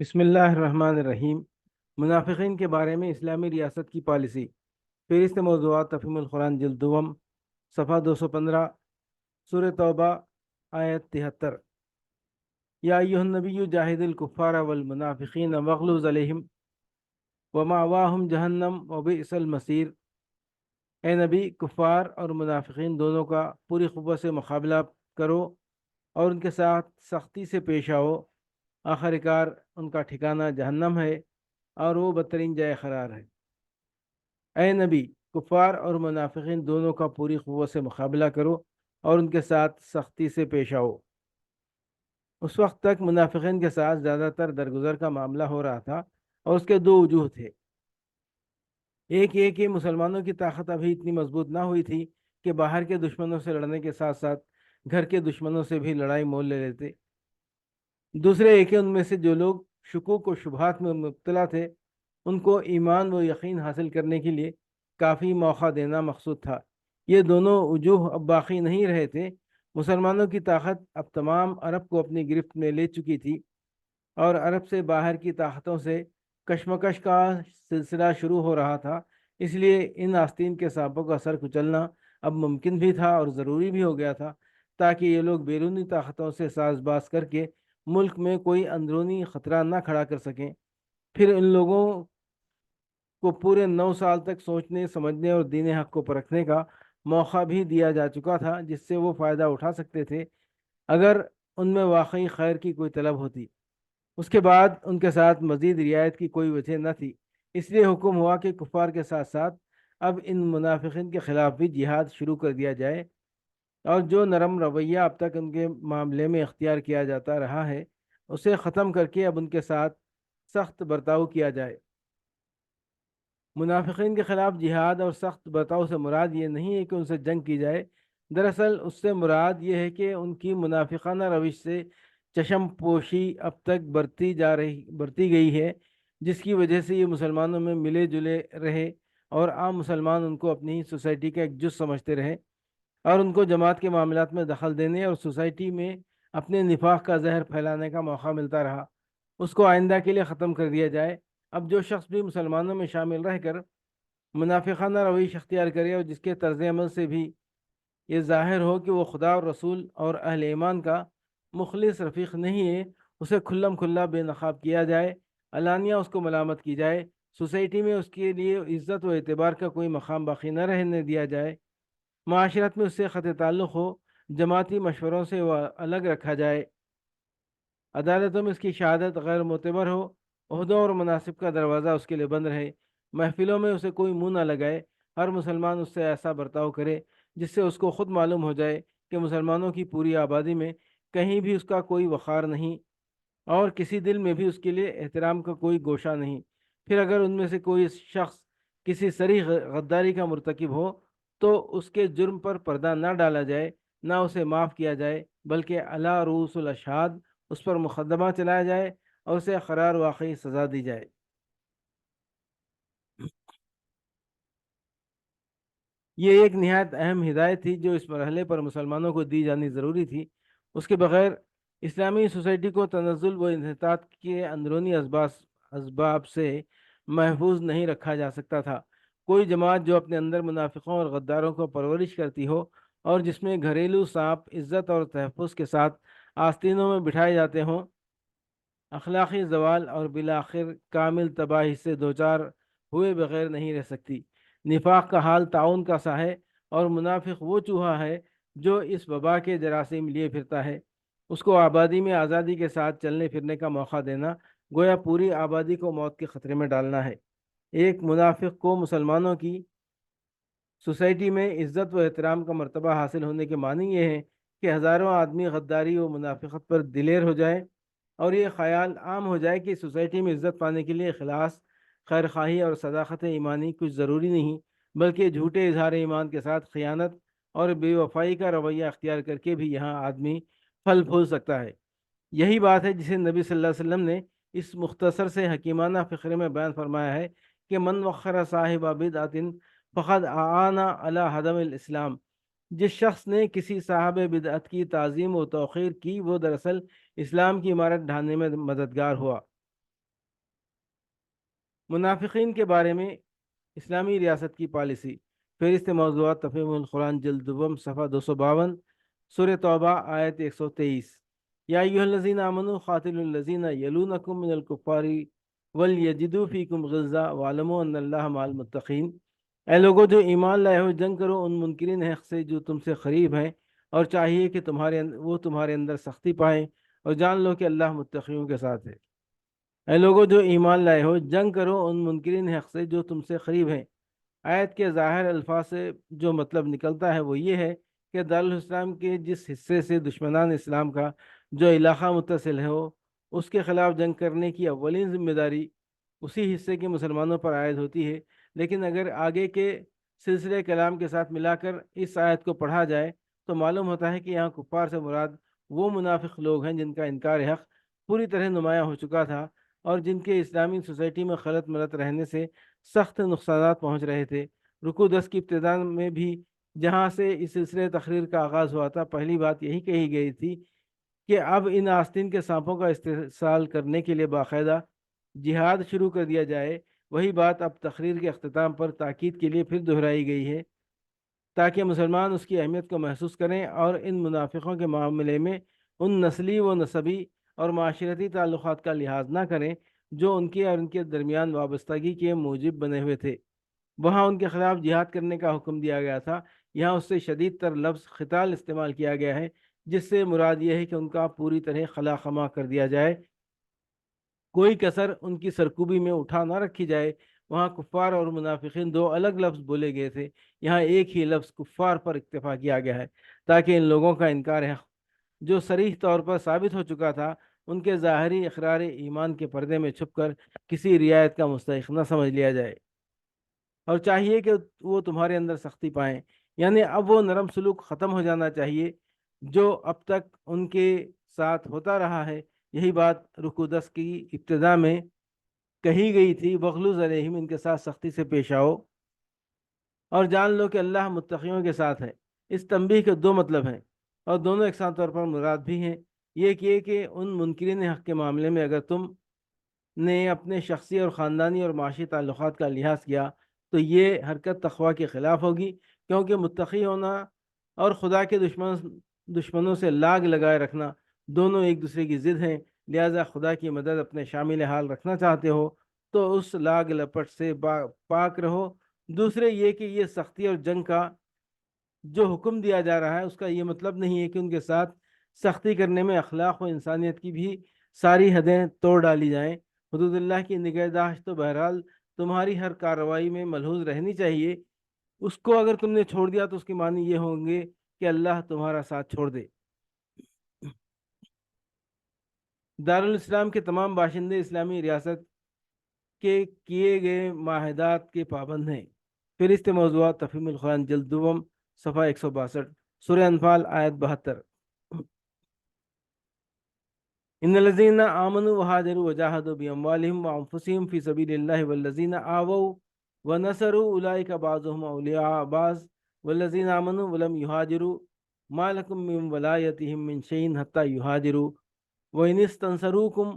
بسم اللہ الرحمن الرحیم۔ منافقین کے بارے میں اسلامی ریاست کی پالیسی۔ فہرست موضوعات تفہیم القرآن جلد دوم، صفحہ 215، سورہ توبہ، آیت 73۔ یا ایھا النبی جاہد الکفار والمنافقین واغلظ علیہم ومأواہم جہنم وبئس المصیر۔ اے نبی، کفار اور منافقین دونوں کا پوری قوت سے مقابلہ کرو اور ان کے ساتھ سختی سے پیش آؤ، آخر کار ان کا ٹھکانہ جہنم ہے اور وہ بدترین جائے قرار ہے۔ اے نبی، کفار اور منافقین دونوں کا پوری قوت سے مقابلہ کرو اور ان کے ساتھ سختی سے پیش آؤ۔ اس وقت تک منافقین کے ساتھ زیادہ تر درگزر کا معاملہ ہو رہا تھا اور اس کے دو وجوہ تھے۔ ایک یہ کہ مسلمانوں کی طاقت ابھی اتنی مضبوط نہ ہوئی تھی کہ باہر کے دشمنوں سے لڑنے کے ساتھ ساتھ گھر کے دشمنوں سے بھی لڑائی مول لے لیتے۔ دوسرے یہ کہ ان میں سے جو لوگ شکوک و شبہات میں مبتلا تھے ان کو ایمان و یقین حاصل کرنے کے لیے کافی موقع دینا مقصود تھا۔ یہ دونوں وجوہ اب باقی نہیں رہے تھے۔ مسلمانوں کی طاقت اب تمام عرب کو اپنی گرفت میں لے چکی تھی اور عرب سے باہر کی طاقتوں سے کشمکش کا سلسلہ شروع ہو رہا تھا۔ اس لیے ان آستین کے سانپوں کا سر کچلنا اب ممکن بھی تھا اور ضروری بھی ہو گیا تھا، تاکہ یہ لوگ بیرونی طاقتوں سے ساز باز کر کے ملک میں کوئی اندرونی خطرہ نہ کھڑا کر سکیں۔ پھر ان لوگوں کو پورے 9 سال تک سوچنے سمجھنے اور دین حق کو پرکھنے کا موقع بھی دیا جا چکا تھا، جس سے وہ فائدہ اٹھا سکتے تھے اگر ان میں واقعی خیر کی کوئی طلب ہوتی۔ اس کے بعد ان کے ساتھ مزید رعایت کی کوئی وجہ نہ تھی۔ اس لیے حکم ہوا کہ کفار کے ساتھ ساتھ اب ان منافقین کے خلاف بھی جہاد شروع کر دیا جائے اور جو نرم رویہ اب تک ان کے معاملے میں اختیار کیا جاتا رہا ہے اسے ختم کر کے اب ان کے ساتھ سخت برتاؤ کیا جائے۔ منافقین کے خلاف جہاد اور سخت برتاؤ سے مراد یہ نہیں ہے کہ ان سے جنگ کی جائے، دراصل اس سے مراد یہ ہے کہ ان کی منافقانہ روش سے چشم پوشی اب تک برتی گئی ہے، جس کی وجہ سے یہ مسلمانوں میں ملے جلے رہے اور عام مسلمان ان کو اپنی سوسائٹی کا ایک جز سمجھتے رہے اور ان کو جماعت کے معاملات میں دخل دینے اور سوسائٹی میں اپنے نفاق کا زہر پھیلانے کا موقع ملتا رہا۔ اس کو آئندہ کے لیے ختم کر دیا جائے۔ اب جو شخص بھی مسلمانوں میں شامل رہ کر منافقانہ رویش اختیار کرے اور جس کے طرز عمل سے بھی یہ ظاہر ہو کہ وہ خدا اور رسول اور اہل ایمان کا مخلص رفیق نہیں ہے، اسے کھلم کھلا بے نقاب کیا جائے، علانیہ اس کو ملامت کی جائے، سوسائٹی میں اس کے لیے عزت و اعتبار کا کوئی مقام باقی نہ رہنے دیا جائے، معاشرت میں اس سے قطع تعلق ہو، جماعتی مشوروں سے وہ الگ رکھا جائے، عدالتوں میں اس کی شہادت غیر معتبر ہو، عہدوں اور مناصب کا دروازہ اس کے لیے بند رہے، محفلوں میں اسے کوئی منہ نہ لگائے، ہر مسلمان اس سے ایسا برتاؤ کرے جس سے اس کو خود معلوم ہو جائے کہ مسلمانوں کی پوری آبادی میں کہیں بھی اس کا کوئی وقار نہیں اور کسی دل میں بھی اس کے لیے احترام کا کوئی گوشہ نہیں۔ پھر اگر ان میں سے کوئی شخص کسی صریح غداری کا مرتکب ہو تو اس کے جرم پر پردہ نہ ڈالا جائے، نہ اسے معاف کیا جائے، بلکہ علی رؤوس الاشہاد اس پر مقدمہ چلایا جائے اور اسے قرار واقعی سزا دی جائے۔ یہ ایک نہایت اہم ہدایت تھی جو اس مرحلے پر مسلمانوں کو دی جانی ضروری تھی۔ اس کے بغیر اسلامی سوسائٹی کو تنزل و انحطاط کے اندرونی اسباب سے محفوظ نہیں رکھا جا سکتا تھا۔ کوئی جماعت جو اپنے اندر منافقوں اور غداروں کو پرورش کرتی ہو اور جس میں گھریلو سانپ عزت اور تحفظ کے ساتھ آستینوں میں بٹھائے جاتے ہوں، اخلاقی زوال اور بالآخر کامل تباہی سے دوچار ہوئے بغیر نہیں رہ سکتی۔ نفاق کا حال تعاون کا سا ہے اور منافق وہ چوہا ہے جو اس وبا کے جراثیم لیے پھرتا ہے۔ اس کو آبادی میں آزادی کے ساتھ چلنے پھرنے کا موقع دینا گویا پوری آبادی کو موت کے خطرے میں ڈالنا ہے۔ ایک منافق کو مسلمانوں کی سوسائٹی میں عزت و احترام کا مرتبہ حاصل ہونے کے معنی یہ ہے کہ ہزاروں آدمی غداری و منافقت پر دلیر ہو جائیں اور یہ خیال عام ہو جائے کہ سوسائٹی میں عزت پانے کے لیے اخلاص، خیر خواہی اور صداقت ایمانی کچھ ضروری نہیں، بلکہ جھوٹے اظہار ایمان کے ساتھ خیانت اور بے وفائی کا رویہ اختیار کر کے بھی یہاں آدمی پھل پھول سکتا ہے۔ یہی بات ہے جسے نبی صلی اللہ علیہ وسلم نے اس مختصر سے حکیمانہ فقرے میں بیان فرمایا ہے کہ من وخر صاحب بدعت فقد اعان علی ہدم الاسلام۔ جس شخص نے کسی صاحب بدعت کی تعظیم و توقیر کی وہ دراصل اسلام کی عمارت ڈھانے میں مددگار ہوا۔ منافقین کے بارے میں اسلامی ریاست کی پالیسی، فہرست موضوعات تفہیم القرآن جلد دوم صفحہ 252، سورہ توبہ آیت 123۔ یا ایھا الذین آمنوا قاتلوا الذین یلونکم من الکفار ولیجدوا فیکم غلظہ واعلموا ان اللہ مع المتقین۔ اے لوگوں جو ایمان لائے ہو، جنگ کرو ان منکرین حق سے جو تم سے قریب ہیں، اور چاہیے کہ وہ تمہارے اندر سختی پائیں، اور جان لو کہ اللہ متقیوں کے ساتھ ہے۔ اے لوگوں جو ایمان لائے ہو، جنگ کرو ان منکرین حق سے جو تم سے قریب ہیں۔ آیت کے ظاہر الفاظ سے جو مطلب نکلتا ہے وہ یہ ہے کہ دارالاسلام کے جس حصے سے دشمنان اسلام کا جو علاقہ متصل ہے ہو، اس کے خلاف جنگ کرنے کی اولین ذمہ داری اسی حصے کے مسلمانوں پر عائد ہوتی ہے۔ لیکن اگر آگے کے سلسلہ کلام کے ساتھ ملا کر اس آیت کو پڑھا جائے تو معلوم ہوتا ہے کہ یہاں کفار سے مراد وہ منافق لوگ ہیں جن کا انکار حق پوری طرح نمایاں ہو چکا تھا، اور جن کے اسلامی سوسائٹی میں خلط ملط رہنے سے سخت نقصانات پہنچ رہے تھے۔ رکوع 10 کی ابتدا میں بھی جہاں سے اس سلسلے تقریر کا آغاز ہوا تھا، پہلی بات یہی کہی گئی تھی کہ اب ان آستین کے سانپوں کا استحصال کرنے کے لیے باقاعدہ جہاد شروع کر دیا جائے۔ وہی بات اب تقریر کے اختتام پر تاکید کے لیے پھر دہرائی گئی ہے، تاکہ مسلمان اس کی اہمیت کو محسوس کریں اور ان منافقوں کے معاملے میں ان نسلی و نسبی اور معاشرتی تعلقات کا لحاظ نہ کریں جو ان کے اور ان کے درمیان وابستگی کے موجب بنے ہوئے تھے۔ وہاں ان کے خلاف جہاد کرنے کا حکم دیا گیا تھا، یہاں اس سے شدید تر لفظ قتال استعمال کیا گیا ہے، جس سے مراد یہ ہے کہ ان کا پوری طرح خلا خما کر دیا جائے، کوئی کسر ان کی سرکوبی میں اٹھا نہ رکھی جائے۔ وہاں کفار اور منافقین دو الگ لفظ بولے گئے تھے، یہاں ایک ہی لفظ کفار پر اکتفا کیا گیا ہے، تاکہ ان لوگوں کا انکار حق جو صریح طور پر ثابت ہو چکا تھا ان کے ظاہری اقرار ایمان کے پردے میں چھپ کر کسی رعایت کا مستحق نہ سمجھ لیا جائے، اور چاہیے کہ وہ تمہارے اندر سختی پائیں، یعنی اب وہ نرم سلوک ختم ہو جانا چاہیے جو اب تک ان کے ساتھ ہوتا رہا ہے۔ یہی بات رکوع 10 کی ابتدا میں کہی گئی تھی، وغلظ علیہم، ان کے ساتھ سختی سے پیش آؤ اور جان لو کہ اللہ متقیوں کے ساتھ ہے۔ اس تنبیہ کے دو مطلب ہیں اور دونوں یکساں طور پر مراد بھی ہیں۔ یہ کہ ان منکرین حق کے معاملے میں اگر تم نے اپنے شخصی اور خاندانی اور معاشی تعلقات کا لحاظ کیا تو یہ حرکت تقویٰ کے خلاف ہوگی، کیونکہ متقی ہونا اور خدا کے دشمنوں سے لاگ لگائے رکھنا دونوں ایک دوسرے کی ضد ہیں۔ لہذا خدا کی مدد اپنے شامل حال رکھنا چاہتے ہو تو اس لاگ لپٹ سے پاک رہو۔ دوسرے یہ کہ یہ سختی اور جنگ کا جو حکم دیا جا رہا ہے اس کا یہ مطلب نہیں ہے کہ ان کے ساتھ سختی کرنے میں اخلاق و انسانیت کی بھی ساری حدیں توڑ ڈالی جائیں۔ حدود اللہ کی نگہداشت تو بہرحال تمہاری ہر کارروائی میں ملحوظ رہنی چاہیے، اس کو اگر تم نے چھوڑ دیا تو اس کے معنی یہ ہوں گے کہ اللہ تمہارا ساتھ چھوڑ دے۔ دارالاسلام کے تمام باشندے اسلامی ریاست کے کیے گئے معاہدات کے پابند ہیں۔ فہرست موضوعات تفہیم القرآن جلد دوم صفحہ 162، سورہ انفال آیت 72۔ ان الذین آمنوا وہاجروا وجاہدوا باموالہم وانفسہم فی سبیل اللہ والذین آووا ونصروا اولئک بعضهم اولیاء بعض والذین آمنوا ولم یہاجروا ما لکم من ولایتہم من شیء حتی یہاجروا وان استنصروکم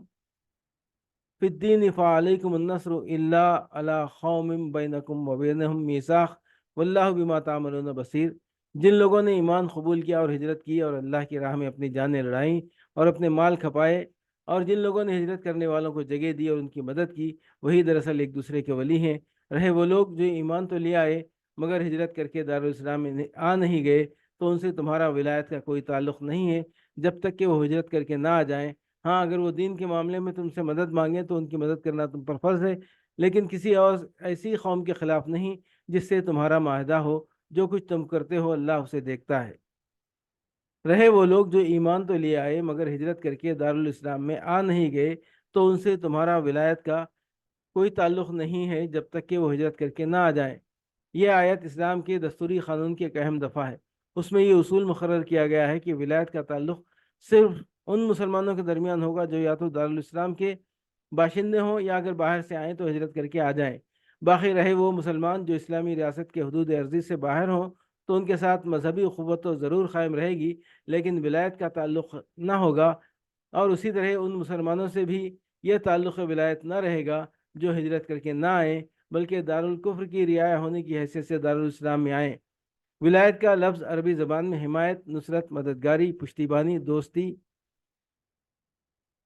فی الدین فعلیکم النصر الا علی قوم بینکم وبینہم میثاق واللہ بما تعملون بصیر۔ جن لوگوں نے ایمان قبول کیا اور ہجرت کی اور اللہ کی راہ میں اپنی جانیں لڑائیں اور اپنے مال کھپائے، اور جن لوگوں نے ہجرت کرنے والوں کو جگہ دی اور ان کی مدد کی، وہی دراصل ایک دوسرے کے ولی ہیں۔ رہے وہ لوگ جو ایمان تو لے آئے مگر ہجرت کر کے دارالاسلام میں آ نہیں گئے تو ان سے تمہارا ولایت کا کوئی تعلق نہیں ہے جب تک کہ وہ ہجرت کر کے نہ آ جائیں۔ ہاں، اگر وہ دین کے معاملے میں تم سے مدد مانگیں تو ان کی مدد کرنا تم پر فرض ہے، لیکن کسی اور ایسی قوم کے خلاف نہیں جس سے تمہارا معاہدہ ہو۔ جو کچھ تم کرتے ہو اللہ اسے دیکھتا ہے۔ رہے وہ لوگ جو ایمان تو لے آئے مگر ہجرت کر کے دارالاسلام میں آ نہیں گئے تو ان سے تمہارا ولایت کا کوئی تعلق نہیں ہے جب تک کہ وہ ہجرت کر کے نہ آ جائیں۔ یہ آیت اسلام کے دستوری قانون کی ایک اہم دفعہ ہے۔ اس میں یہ اصول مقرر کیا گیا ہے کہ ولایت کا تعلق صرف ان مسلمانوں کے درمیان ہوگا جو یا تو دارالاسلام کے باشندے ہوں یا اگر باہر سے آئیں تو ہجرت کر کے آ جائیں۔ باقی رہے وہ مسلمان جو اسلامی ریاست کے حدود ارضی سے باہر ہوں تو ان کے ساتھ مذہبی اخوت تو ضرور قائم رہے گی لیکن ولایت کا تعلق نہ ہوگا، اور اسی طرح ان مسلمانوں سے بھی یہ تعلق ولایت نہ رہے گا جو ہجرت کر کے نہ آئیں بلکہ دارالکفر کی رعایا ہونے کی حیثیت سے دارالاسلام میں آئیں۔ ولایت کا لفظ عربی زبان میں حمایت، نصرت، مددگاری، پشتیبانی، دوستی،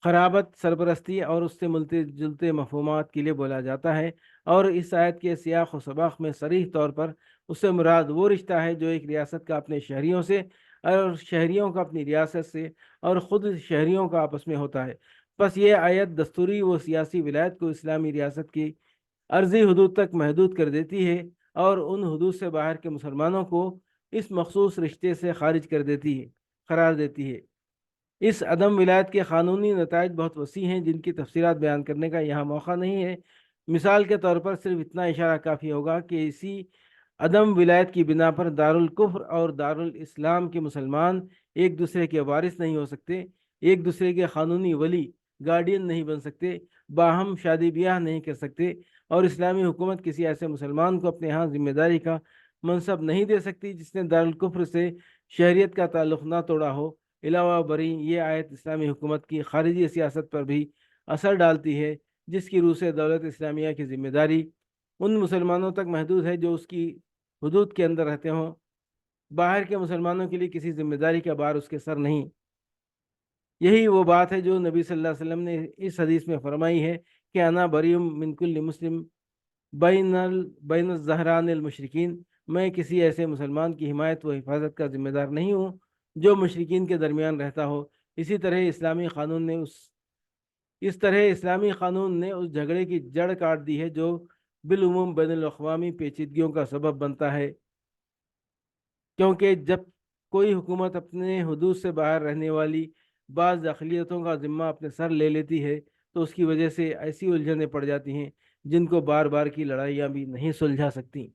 قرابت، سرپرستی اور اس سے ملتے جلتے مفہومات کے لیے بولا جاتا ہے، اور اس آیت کے سیاق و سباق میں صریح طور پر اس سے مراد وہ رشتہ ہے جو ایک ریاست کا اپنے شہریوں سے اور شہریوں کا اپنی ریاست سے اور خود شہریوں کا آپس میں ہوتا ہے۔ بس یہ آیت دستوری و سیاسی ولایت کو اسلامی ریاست کی عرضی حدود تک محدود کر دیتی ہے اور ان حدود سے باہر کے مسلمانوں کو اس مخصوص رشتے سے خارج کر دیتی ہے، قرار دیتی ہے۔ اس عدم ولایت کے قانونی نتائج بہت وسیع ہیں جن کی تفصیلات بیان کرنے کا یہاں موقع نہیں ہے۔ مثال کے طور پر صرف اتنا اشارہ کافی ہوگا کہ اسی عدم ولایت کی بنا پر دارالکفر اور دارالاسلام کے مسلمان ایک دوسرے کے وارث نہیں ہو سکتے، ایک دوسرے کے قانونی ولی گارڈین نہیں بن سکتے، باہم شادی بیاہ نہیں کر سکتے، اور اسلامی حکومت کسی ایسے مسلمان کو اپنے ہاں ذمہ داری کا منصب نہیں دے سکتی جس نے دارالکفر سے شہریت کا تعلق نہ توڑا ہو۔ علاوہ بری یہ آیت اسلامی حکومت کی خارجی سیاست پر بھی اثر ڈالتی ہے، جس کی روح سے دولت اسلامیہ کی ذمہ داری ان مسلمانوں تک محدود ہے جو اس کی حدود کے اندر رہتے ہوں۔ باہر کے مسلمانوں کے لیے کسی ذمہ داری کا بار اس کے سر نہیں۔ یہی وہ بات ہے جو نبی صلی اللہ علیہ وسلم نے اس حدیث میں فرمائی ہے کہ انا بریم من کل مسلم بین الزہران المشرکین، میں کسی ایسے مسلمان کی حمایت و حفاظت کا ذمہ دار نہیں ہوں جو مشرکین کے درمیان رہتا ہو۔ اس طرح اسلامی قانون نے اس جھگڑے کی جڑ کاٹ دی ہے جو بالعموم بین الاقوامی پیچیدگیوں کا سبب بنتا ہے، کیونکہ جب کوئی حکومت اپنے حدود سے باہر رہنے والی بعض اقلیتوں کا ذمہ اپنے سر لے لیتی ہے تو اس کی وجہ سے ایسی الجھنیں پڑ جاتی ہیں جن کو بار بار کی لڑائیاں بھی نہیں سلجھا سکتی۔